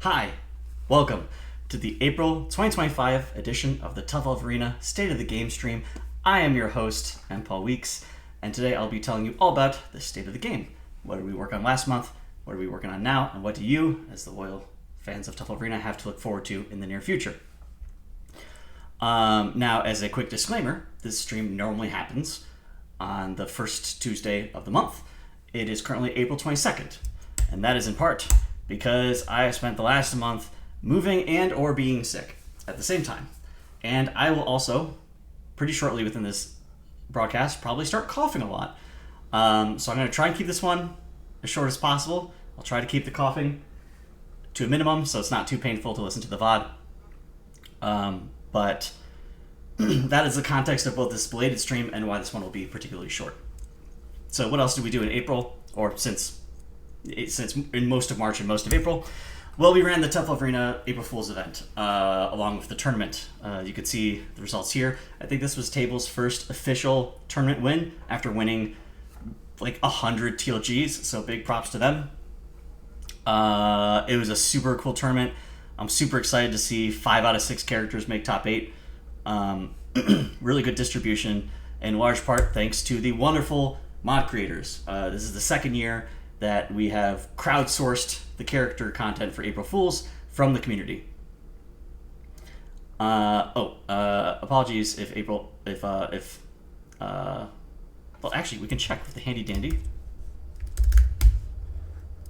Hi, welcome to the April 2025 edition of the Tough Love Arena State of the Game stream. I am your host, I'm Paul Weeks, and today I'll be telling you all about the state of the game. What did we work on last month? What are we working on now? And what do you, as the loyal fans of Tough Love Arena, have to look forward to in the near future? Now, as a quick disclaimer, this stream normally happens on the first Tuesday of the month. It is currently April 22nd, and that is in part because I have spent the last month moving and or being sick at the same time. And I will also, pretty shortly within this broadcast, probably start coughing a lot. So I'm going to try and keep this one as short as possible. I'll try to keep the coughing to a minimum so it's not too painful to listen to the VOD. But that is the context of both this belated stream and why this one will be particularly short. So what else did we do in April, or since in most of March and most of April? Well, we ran the Tough Love Arena April Fool's event, along with the tournament. You could see the results here. I think this was Table's first official tournament win after winning like 100 TLGs, so big props to them. It was a super cool tournament. I'm super excited to see 5 out of 6 characters make top 8. Really good distribution, in large part thanks to the wonderful mod creators. This is the second year that we have crowdsourced the character content for April Fools from the community. Apologies if well, actually, we can check with the handy dandy.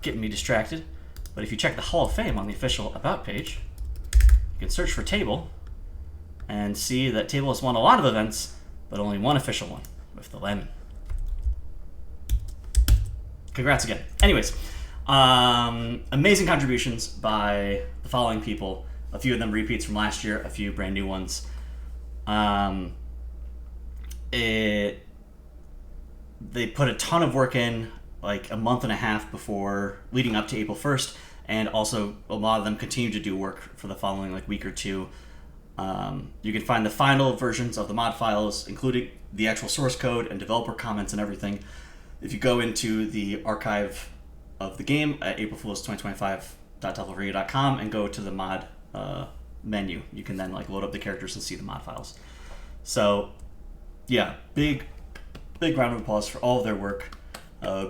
Getting me distracted. But if you check the Hall of Fame on the official About page, you can search for Table and see that Table has won a lot of events, but only one official one, with the lemon. Congrats again. Anyways, amazing contributions by the following people. A few of them repeats from last year, a few brand new ones. They put a ton of work in, like a month and a half before, leading up to April 1st, and also a lot of them continue to do work for the following like week or two. You can find the final versions of the mod files, including the actual source code and developer comments and everything, if you go into the archive of the game at aprilfools2025.toughlofree.com and go to the mod menu. You can then like load up the characters and see the mod files. So yeah, big round of applause for all of their work.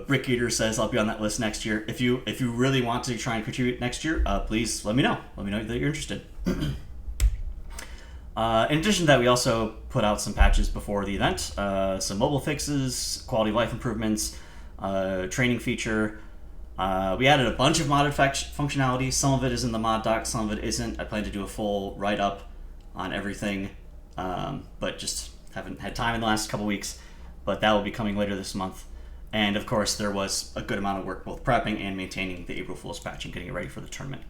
Brick Eater says I'll be on that list next year. If you really want to try and contribute next year, please let me know. Let me know that you're interested. In addition to that, we also put out some patches before the event, some mobile fixes, quality of life improvements, training feature. We added a bunch of modded functionality. Some of it is in the mod doc, some of it isn't. I plan to do a full write-up on everything, but just haven't had time in the last couple weeks. But that will be coming later this month. And of course, there was a good amount of work both prepping and maintaining the April Fool's patch and getting it ready for the tournament.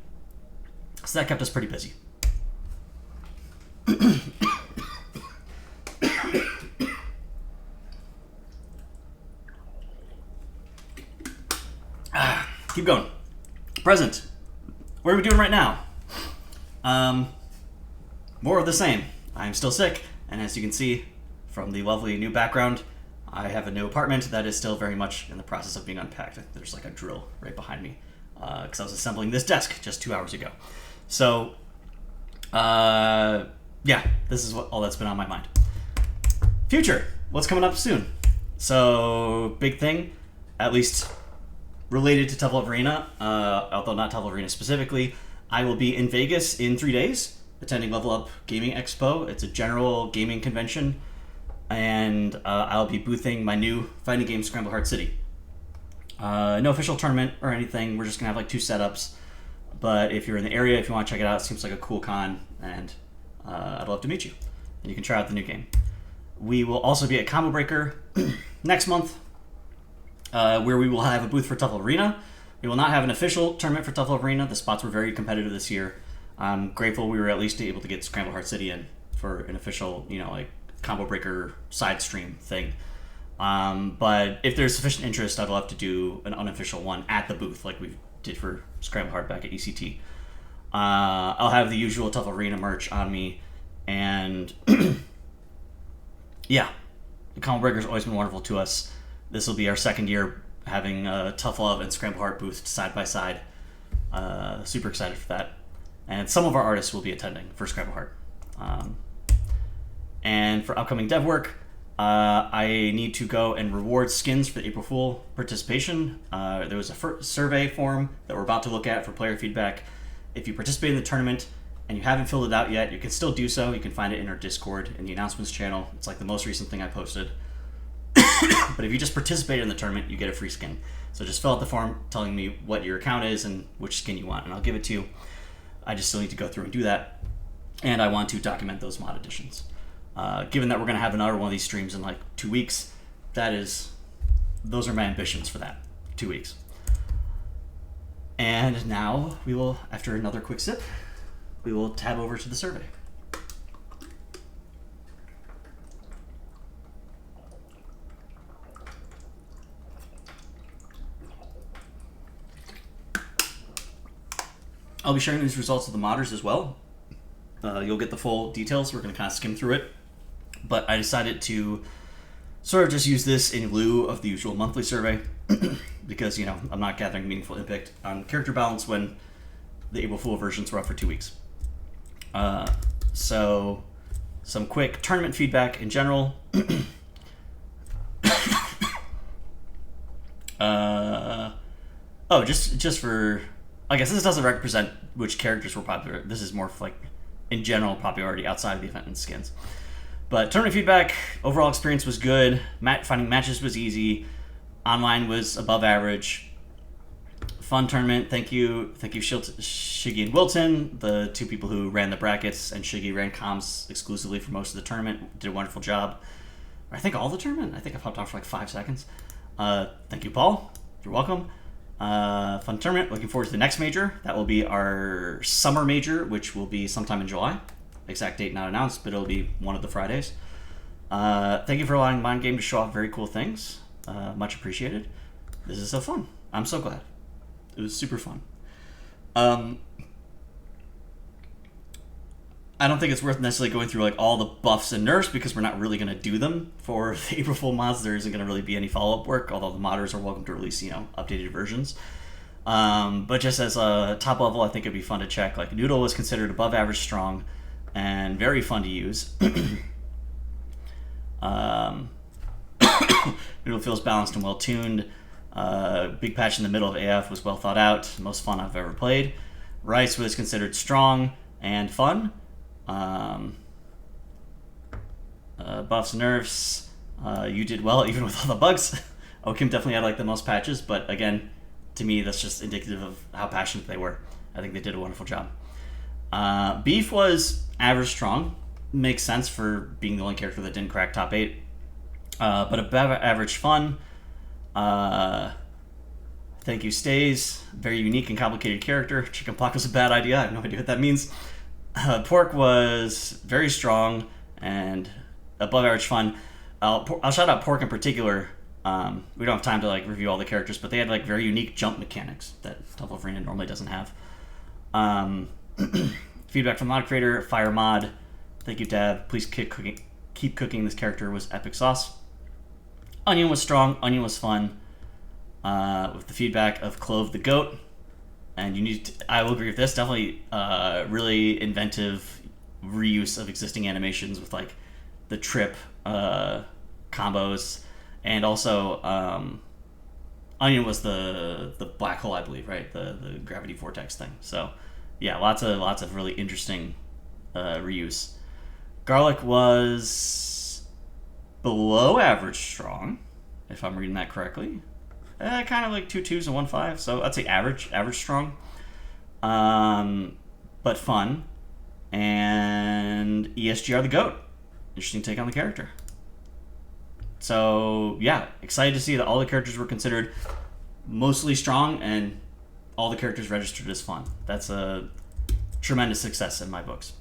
So that kept us pretty busy. Keep going. Present. What are we doing right now? More of the same. I'm still sick, and as you can see from the lovely new background, I have a new apartment that is still very much in the process of being unpacked. There's like a drill right behind me, because I was assembling this desk just 2 hours ago. So, yeah, this is all that's been on my mind. Future, what's coming up soon? So, big thing, at least related to Tough Love Arena, although not Tough Love Arena specifically, I will be in Vegas in 3 days, attending Level Up Gaming Expo. It's a general gaming convention, and I'll be boothing my new fighting game, Scramble Heart City. No official tournament or anything, we're just going to have like 2 setups, but if you're in the area, if you want to check it out, it seems like a cool con, and I'd love to meet you, and you can try out the new game. We will also be at Combo Breaker next month, where we will have a booth for Tough Love Arena. We will not have an official tournament for Tough Love Arena. The spots were very competitive this year. I'm grateful we were at least able to get Scramble Heart City in for an official, like Combo Breaker side stream thing. But if there's sufficient interest, I'd love to do an unofficial one at the booth like we did for Scramble Heart back at ECT. I'll have the usual Tough Arena merch on me, and yeah, the Combo Breaker's always been wonderful to us. This will be our second year having Tough Love and Scramble Heart booth side by side. Super excited for that. And some of our artists will be attending for Scramble Heart. And for upcoming dev work, I need to go and reward skins for the April Fool participation. There was a survey form that we're about to look at for player feedback. If you participate in the tournament and you haven't filled it out yet, you can still do so. You can find it in our Discord in the announcements channel. It's like the most recent thing I posted. But if you just participate in the tournament, you get a free skin. So just fill out the form telling me what your account is and which skin you want, and I'll give it to you. I just still need to go through and do that. And I want to document those mod additions. Given that we're going to have another one of these streams in like 2 weeks, those are my ambitions for that. 2 weeks. And now we will, after another quick sip, we will tab over to the survey. I'll be sharing these results of the modders as well. You'll get the full details. We're going to kind of skim through it. But I decided to sort of just use this in lieu of the usual monthly survey because, you know, I'm not gathering meaningful impact on character balance when the April Fool versions were up for 2 weeks. So some quick tournament feedback in general. Just for, I guess this doesn't represent which characters were popular. This is more for like, in general, popularity outside of the event and skins. But tournament feedback, overall experience was good. Finding matches was easy. Online was above average. Fun tournament. Thank you, Shiggy and Wilton, the two people who ran the brackets, and Shiggy ran comms exclusively for most of the tournament. Did a wonderful job. I think all the tournament. I think I popped off for like 5 seconds. Thank you, Paul. You're welcome. Fun tournament. Looking forward to the next major. That will be our summer major, which will be sometime in July. Exact date not announced, but it'll be one of the Fridays. Thank you for allowing Mind Game to show off very cool things. Much appreciated. This is so fun. I'm so glad. It was super fun. I don't think it's worth necessarily going through like all the buffs and nerfs because we're not really going to do them for the April Fool mods. There isn't going to really be any follow-up work, although the modders are welcome to release, you know, updated versions. But just as a top level, I think it'd be fun to check. Like Noodle was considered above average strong and very fun to use. Noodle feels balanced and well tuned. Big patch in the middle of AF was well thought out. Most fun I've ever played. Rice was considered strong and fun. Buffs and nerfs. You did well even with all the bugs. Okim definitely had like the most patches, but again, to me that's just indicative of how passionate they were. I think they did a wonderful job. Beef was average strong. Makes sense for being the only character that didn't crack top 8. But above average fun. Thank you, Stays. Very unique and complicated character. Chicken Pock was a bad idea. I have no idea what that means. Pork was very strong and above average fun. I'll shout out Pork in particular. We don't have time to like review all the characters, but they had like very unique jump mechanics that Temple of Arena normally doesn't have. Feedback from mod creator, Fire Mod. Thank you, Dab. Please keep cooking. This character was epic sauce. Onion was strong. Onion was fun. With the feedback of Clove the Goat. And you need to, I will agree with this. Definitely really inventive reuse of existing animations with like the trip combos. And also Onion was the black hole, I believe, right? The gravity vortex thing. So yeah, lots of really interesting reuse. Garlic was below average strong, if I'm reading that correctly. Kind of like 2 2s and 1 5, so I'd say average strong. But fun. And ESGR the Goat. Interesting take on the character. So yeah, excited to see that all the characters were considered mostly strong and all the characters registered as fun. That's a tremendous success in my books.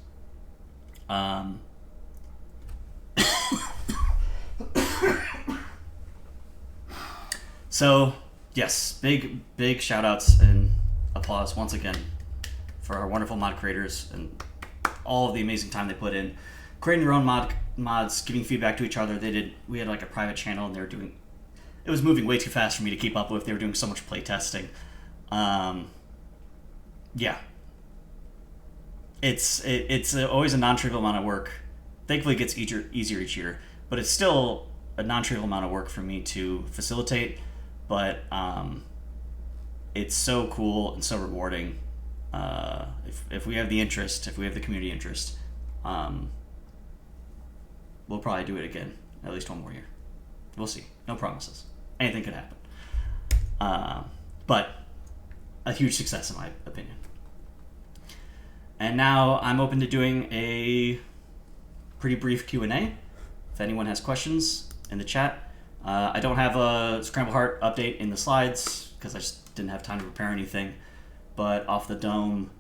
So yes, big shout outs and applause once again for our wonderful mod creators and all of the amazing time they put in creating their own mods, giving feedback to each other. We had like a private channel and it was moving way too fast for me to keep up with. They were doing so much play testing. Yeah. It's always a non-trivial amount of work. Thankfully, it gets easier each year, but it's still a non-trivial amount of work for me to facilitate. But it's so cool and so rewarding. If we have the interest, if we have the community interest, we'll probably do it again at least one more year. We'll see. No promises. Anything could happen. But a huge success in my opinion. And now I'm open to doing a pretty brief Q&A. If anyone has questions in the chat. I don't have a Scramble Heart update in the slides because I just didn't have time to prepare anything. But off the dome,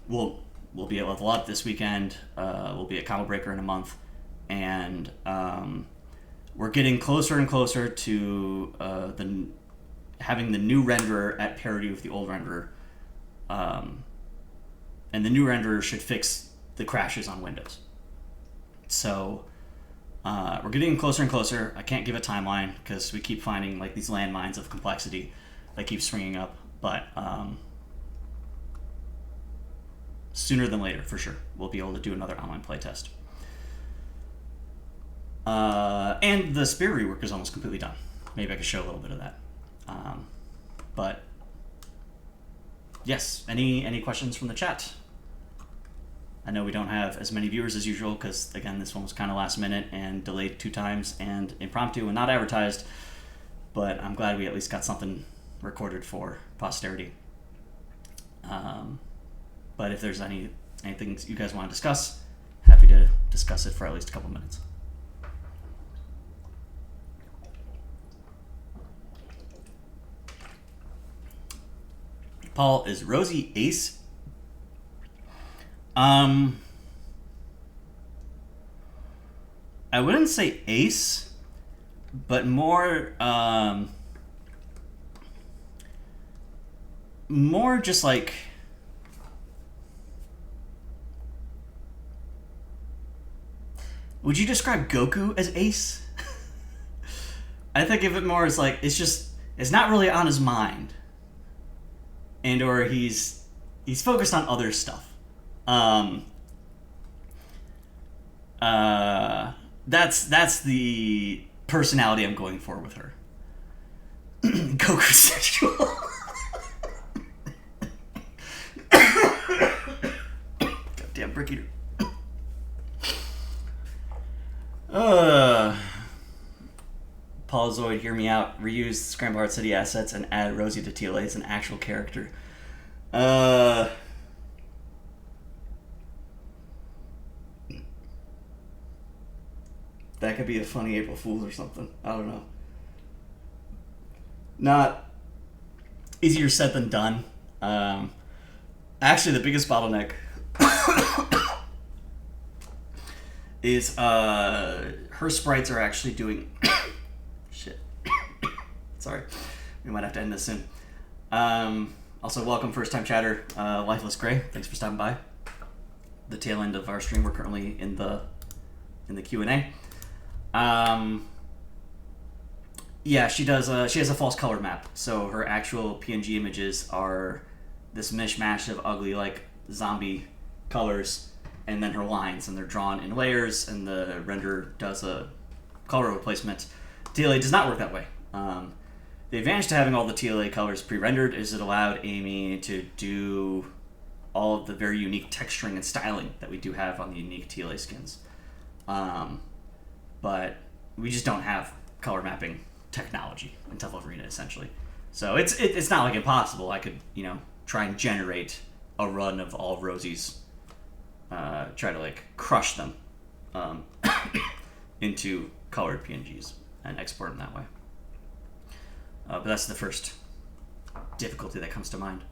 we'll be at Level Up this weekend. We'll be at Combo Breaker in a month. And we're getting closer and closer to having the new renderer at parity with the old renderer. And the new renderer should fix the crashes on Windows. So we're getting closer and closer. I can't give a timeline because we keep finding like these landmines of complexity that keep springing up. But sooner than later, for sure, we'll be able to do another online playtest. And the spear rework is almost completely done. Maybe I could show a little bit of that. But yes, any questions from the chat? I know we don't have as many viewers as usual because, again, this one was kind of last minute and delayed 2 times and impromptu and not advertised. But I'm glad we at least got something recorded for posterity. But if there's anything you guys want to discuss, happy to discuss it for at least a couple minutes. Paul, is Rosie ace? I wouldn't say ace, but more just like would you describe Goku as ace? I think of it more as like it's not really on his mind. And or he's focused on other stuff. That's the personality I'm going for with her. Goku sexual. Goddamn brick eater. Paul Zoid, hear me out. Reuse Scramble Heart City assets and add Rosie to TLA as an actual character. That could be a funny April Fool's or something. I don't know. Not easier said than done. Actually, the biggest bottleneck is her sprites are actually doing... Shit. Sorry. We might have to end this soon. Also, welcome first time chatter, Lifeless Gray. Thanks for stopping by. The tail end of our stream. We're currently in the Q&A. Yeah, she does. She has a false color map, so her actual PNG images are this mishmash of ugly, like zombie colors, and then her lines, and they're drawn in layers, and the render does a color replacement. TLA does not work that way. The advantage to having all the TLA colors pre-rendered is it allowed Amy to do all of the very unique texturing and styling that we do have on the unique TLA skins. But we just don't have color mapping technology in Tough Love Arena, essentially. So it's not like impossible. I could, try and generate a run of all of Rosie's, try to like crush them into colored PNGs and export them that way. But that's the first difficulty that comes to mind.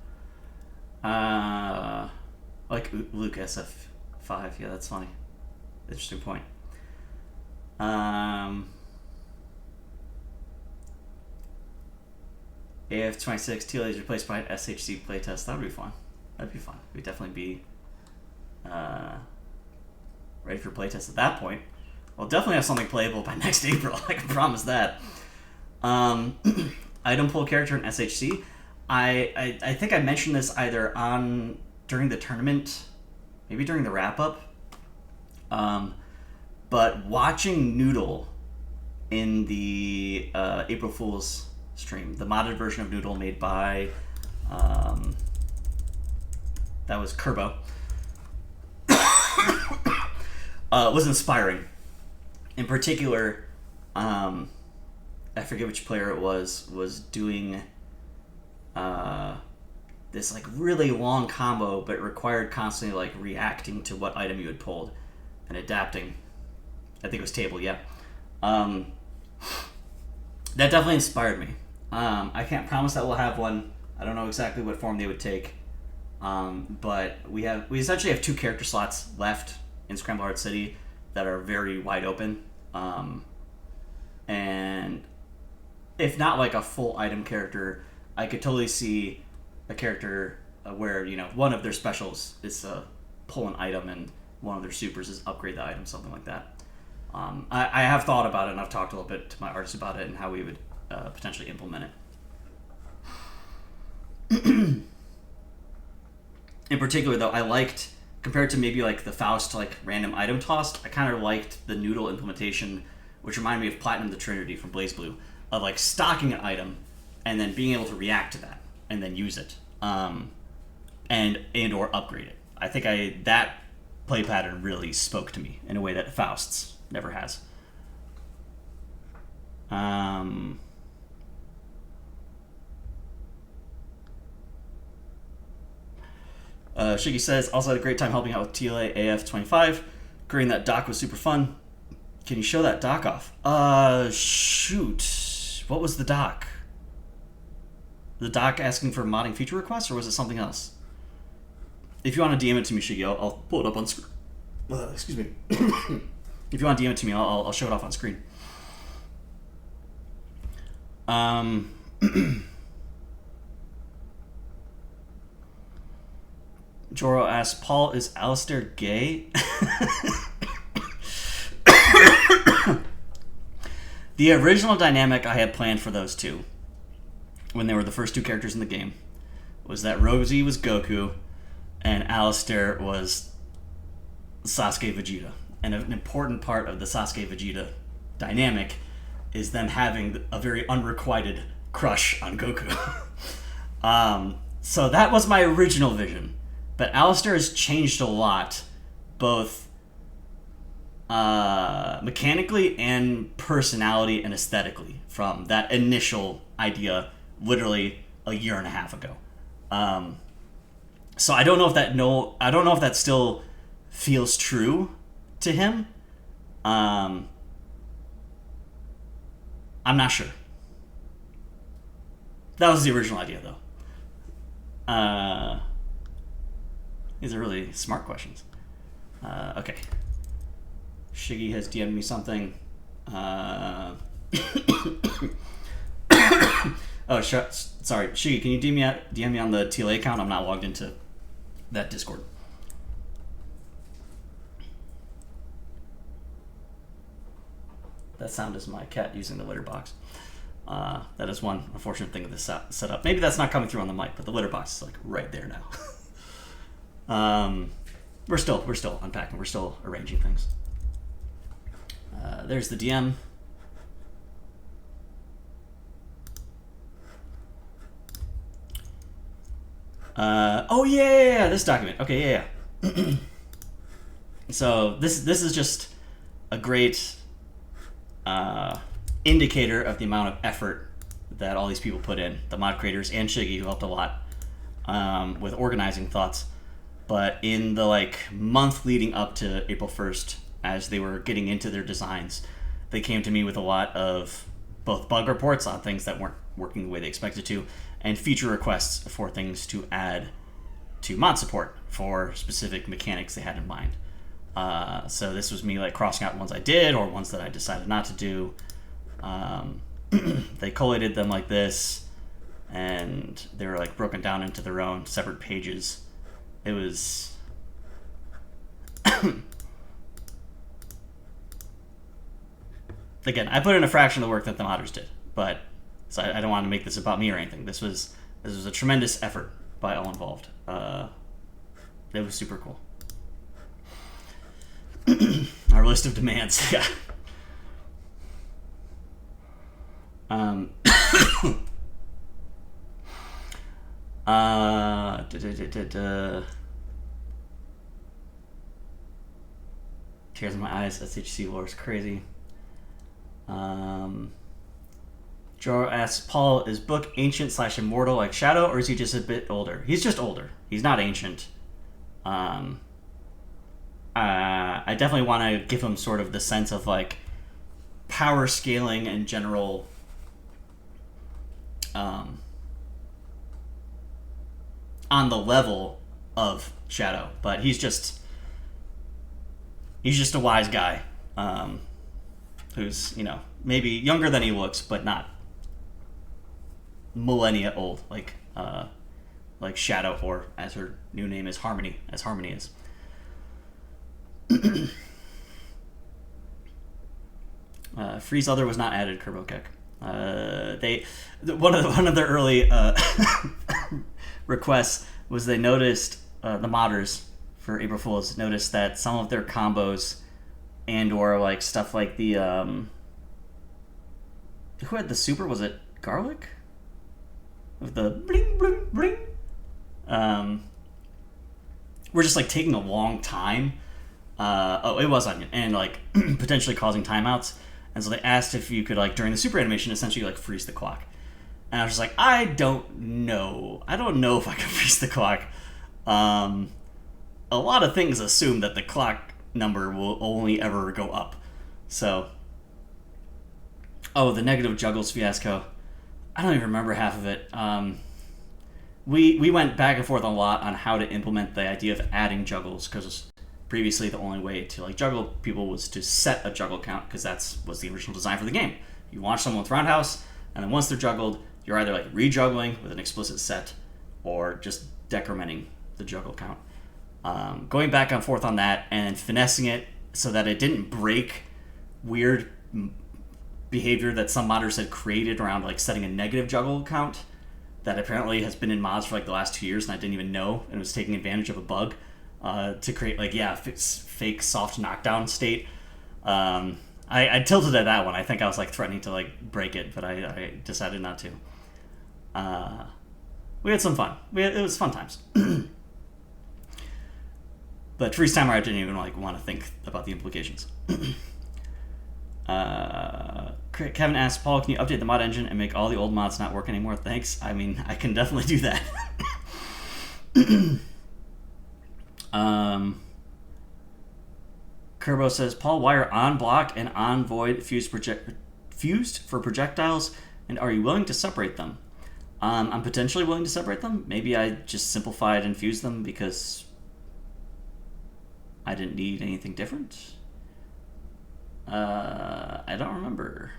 Like Luke SF5, yeah, that's funny. Interesting point. AF26 TLA is replaced by an SHC playtest. That would be fun. That'd be fun. We'd definitely be ready for playtest at that point. We'll definitely have something playable by next April. I can promise that. Item pull character in SHC. I think I mentioned this either during the tournament, maybe during the wrap up. But watching Noodle in the April Fool's stream, the modded version of Noodle made by that was Kerbo, was inspiring. In particular, I forget which player it was doing this like really long combo, but it required constantly like reacting to what item you had pulled and adapting. I think it was Table, yeah. That definitely inspired me. I can't promise that we'll have one. I don't know exactly what form they would take. But we essentially have 2 character slots left in Scramble Hard City that are very wide open. And if not like a full item character, I could totally see a character where, you know, one of their specials is pull an item and one of their supers is upgrade the item, something like that. I have thought about it, and I've talked a little bit to my artists about it and how we would potentially implement it. In particular, though, I liked, compared to maybe like the Faust like random item tossed, I kind of liked the Noodle implementation, which reminded me of Platinum the Trinity from BlazBlue, of like stocking an item and then being able to react to that and then use it, and or upgrade it. I think that play pattern really spoke to me in a way that Faust's never has. Shiggy says, also had a great time helping out with TLA AF25. Agreeing that doc was super fun. Can you show that doc off? Shoot. What was the doc? The doc asking for modding feature requests, or was it something else? If you want to DM it to me, Shiggy, I'll pull it up on screen. Excuse me. If you want to DM it to me, I'll show it off on screen. Joro asks, Paul, is Alistair gay? The original dynamic I had planned for those two, when they were the first 2 characters in the game, was that Rosie was Goku and Alistair was Sasuke Vegeta. And an important part of the Sasuke Vegeta dynamic is them having a very unrequited crush on Goku. So that was my original vision. But Alistair has changed a lot, both mechanically and personality and aesthetically, from that initial idea literally a year and a half ago. So I don't know if that still feels true to him. I'm not sure. That was the original idea, though. These are really smart questions. Okay. Shiggy has DM'd me something. Oh, sorry. Shiggy, can you DM me on the TLA account? I'm not logged into that Discord. That sound is my cat using the litter box. That is one unfortunate thing of this setup. Maybe that's not coming through on the mic, but the litter box is like right there now. We're still unpacking. We're still arranging things. There's the DM. Oh yeah, this document. Okay, yeah. So this is just a great indicator of the amount of effort that all these people put in. The mod creators and Shiggy, who helped a lot with organizing thoughts. But in the month leading up to April 1st, as they were getting into their designs, they came to me with a lot of both bug reports on things that weren't working the way they expected to, and feature requests for things to add to mod support for specific mechanics they had in mind. So this was me crossing out ones I did or ones that I decided not to do. They collated them like this, and they were broken down into their own separate pages. It was again, I put in a fraction of the work that the modders did, but so I don't want to make this about me or anything. This was This was a tremendous effort by all involved. It was super cool. Our list of demands, yeah. Tears in my eyes. SHC lore is crazy. Joro asks, Paul, is Book ancient / immortal like Shadow, or is he just a bit older? He's just older. He's not ancient. I definitely want to give him sort of the sense of like power scaling and general on the level of Shadow, but he's just a wise guy who's, you know, maybe younger than he looks, but not millennia old like Shadow, or as her new name is, Harmony, as Harmony is. Freeze Other was not added, Kerbokek. One of their early requests was they noticed, the modders for April Fools noticed that some of their combos and or like stuff like the who had the super, was it Garlic? With the bling bling bling. We're just like taking a long time. It was Onion, and like potentially causing timeouts. And so they asked if you could, like, during the super animation, essentially like freeze the clock. And I was just like, I don't know if I can freeze the clock. A lot of things assume that the clock number will only ever go up. So, the negative juggles fiasco. I don't even remember half of it. We went back and forth a lot on how to implement the idea of adding juggles, because previously the only way to like juggle people was to set a juggle count, because was the original design for the game. You launch someone with Roundhouse, and then once they're juggled, you're either like re-juggling with an explicit set, or just decrementing the juggle count. Going back and forth on that and finessing it so that it didn't break weird behavior that some modders had created around like setting a negative juggle count that apparently has been in mods for like the last 2 years, and I didn't even know, and was taking advantage of a bug to create like fake soft knockdown state. I tilted at that one. I think I was like threatening to like break it, but I decided not to. We had some fun. It was fun times. But Freeze Timer, I didn't even like want to think about the implications. Kevin asks, Paul, can you update the mod engine and make all the old mods not work anymore? Thanks. I mean, I can definitely do that. Kerbo says, Paul, why are on block and on void fused for projectiles, and are you willing to separate them? I'm potentially willing to separate them. Maybe I just simplified and fused them because I didn't need anything different. I don't remember.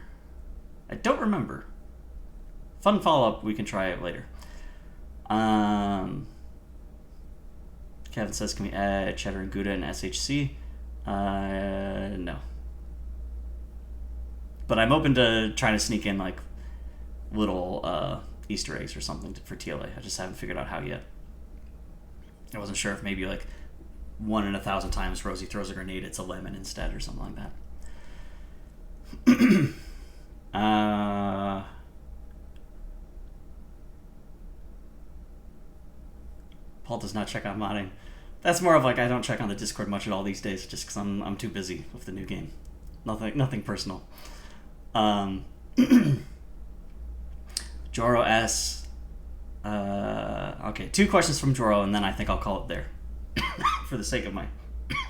Fun follow-up, we can try it later. Kevin says, can we add Cheddar and Gouda and SHC? No. But I'm open to trying to sneak in like little Easter eggs or something for TLA. I just haven't figured out how yet. I wasn't sure if maybe like 1 in 1,000 times Rosie throws a grenade, it's a lemon instead or something like that. Paul does not check on modding. That's more of like I don't check on the Discord much at all these days, just because I'm too busy with the new game. Nothing personal. Joro asks, okay, 2 questions from Joro, and then I think I'll call it there for the sake of my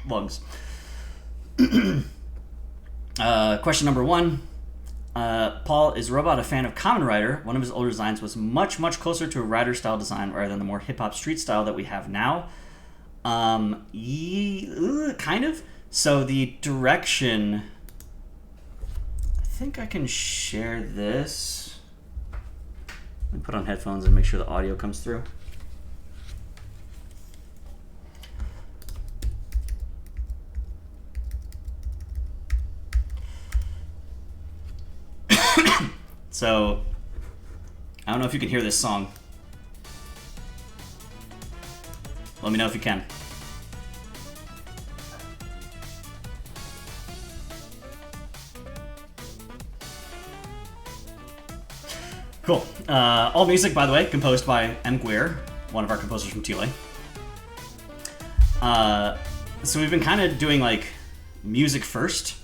lungs. Question number 1. Paul, is Robot a fan of Kamen Rider? One of his older designs was much closer to a Rider style design rather than the more hip-hop street style that we have now. Kind of. So the direction, I think I can share this. Let me put on headphones and make sure the audio comes through. So, I don't know if you can hear this song. Let me know if you can. Cool. All music, by the way, composed by M. Guer, one of our composers from Chile. So we've been kind of doing like music first,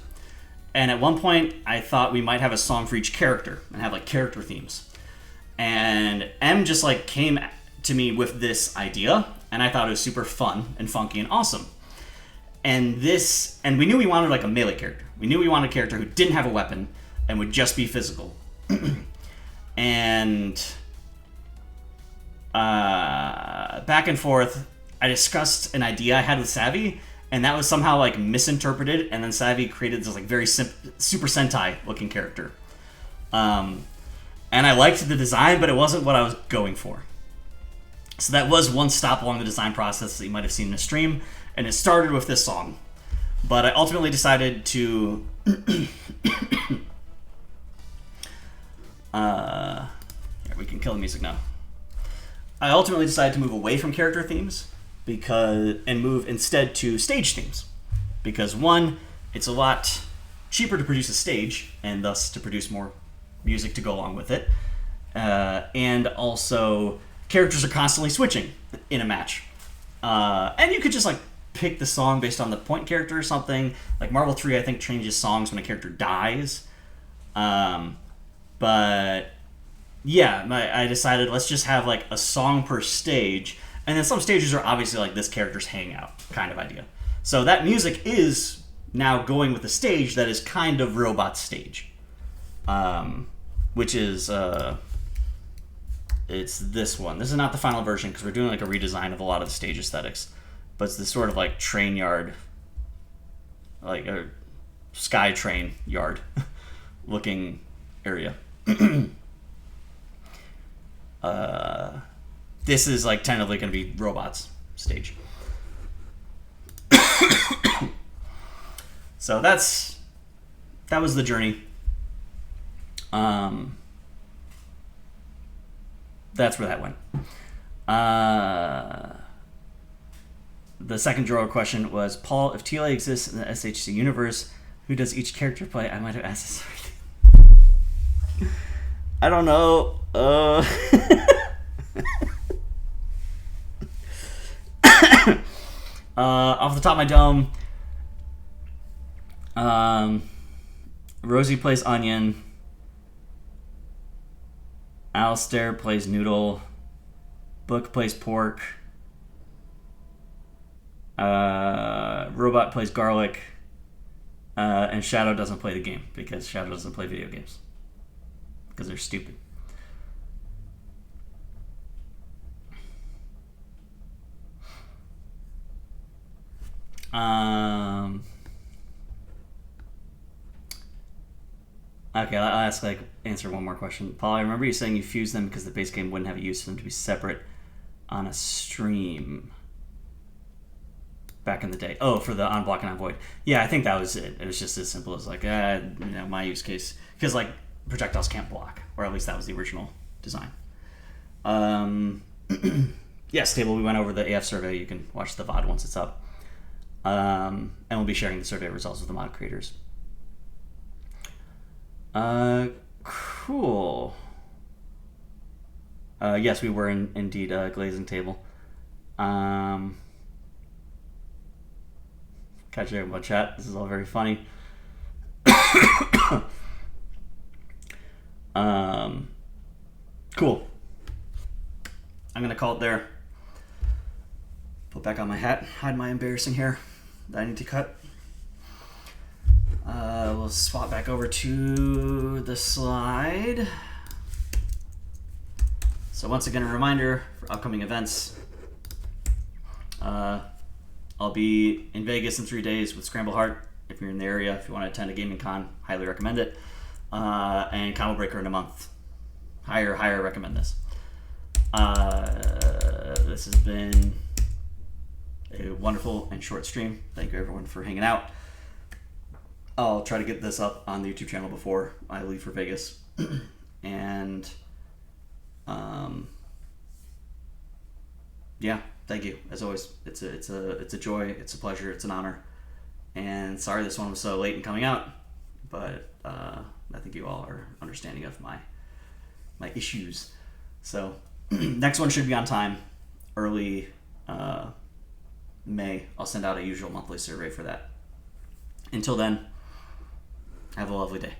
and at one point I thought we might have a song for each character and have like character themes. And M just like came to me with this idea, and I thought it was super fun and funky and awesome. And we knew we wanted like a melee character. We knew we wanted a character who didn't have a weapon and would just be physical. And back and forth, I discussed an idea I had with Savvy, and that was somehow like misinterpreted, and then Savvy created this like very Super Sentai looking character. And I liked the design, but it wasn't what I was going for. So that was one stop along the design process that you might have seen in a stream, and it started with this song. But I ultimately decided to here, we can kill the music now. I ultimately decided to move away from character themes and move instead to stage themes. Because one, it's a lot cheaper to produce a stage, and thus to produce more music to go along with it. And also, characters are constantly switching in a match. And you could just like pick the song based on the point character or something. Like Marvel 3, I think, changes songs when a character dies. But yeah, I decided let's just have like a song per stage, and then some stages are obviously like this character's hangout kind of idea. So that music is now going with a stage that is kind of robot stage, which is it's this one. This is not the final version because we're doing like a redesign of a lot of the stage aesthetics, but it's this sort of like train yard, like a sky train yard looking area. This is like tentatively going to be robots stage. So that was the journey. That's where that went. The second drawer question was, Paul, if TLA exists in the SHC universe, who does each character play? I might have asked this already. I don't know. Off the top of my dome, Rosie plays Onion. Alistair plays Noodle. Book plays Pork. Robot plays Garlic. And Shadow doesn't play the game because Shadow doesn't play video games. Because they're stupid. Okay, I'll answer one more question. Paul, I remember you saying you fused them because the base game wouldn't have a use for them to be separate on a stream back in the day. Oh, for the on block and on void. Yeah, I think that was it. It was just as simple as like, my use case. Because like projectiles can't block, or at least that was the original design. Yes, Table, we went over the AF survey. You can watch the VOD once it's up. And we'll be sharing the survey results with the mod creators. Cool. Yes, we were indeed glazing Table. Catch you about chat. This is all very funny. Cool. I'm gonna call it there. Put back on my hat. Hide my embarrassing hair that I need to cut. We'll swap back over to the slide. So once again, a reminder for upcoming events. I'll be in Vegas in 3 days with Scramble Heart. If you're in the area, if you want to attend a gaming con, highly recommend it. And Combo Breaker in a month. Higher recommend this. This has been a wonderful and short stream. Thank you everyone for hanging out. I'll try to get this up on the YouTube channel before I leave for Vegas. And yeah, thank you. As always, it's a joy, it's a pleasure, it's an honor. And sorry this one was so late in coming out, but I think you all are understanding of my issues. So next one should be on time, early May. I'll send out a usual monthly survey for that. Until then, have a lovely day.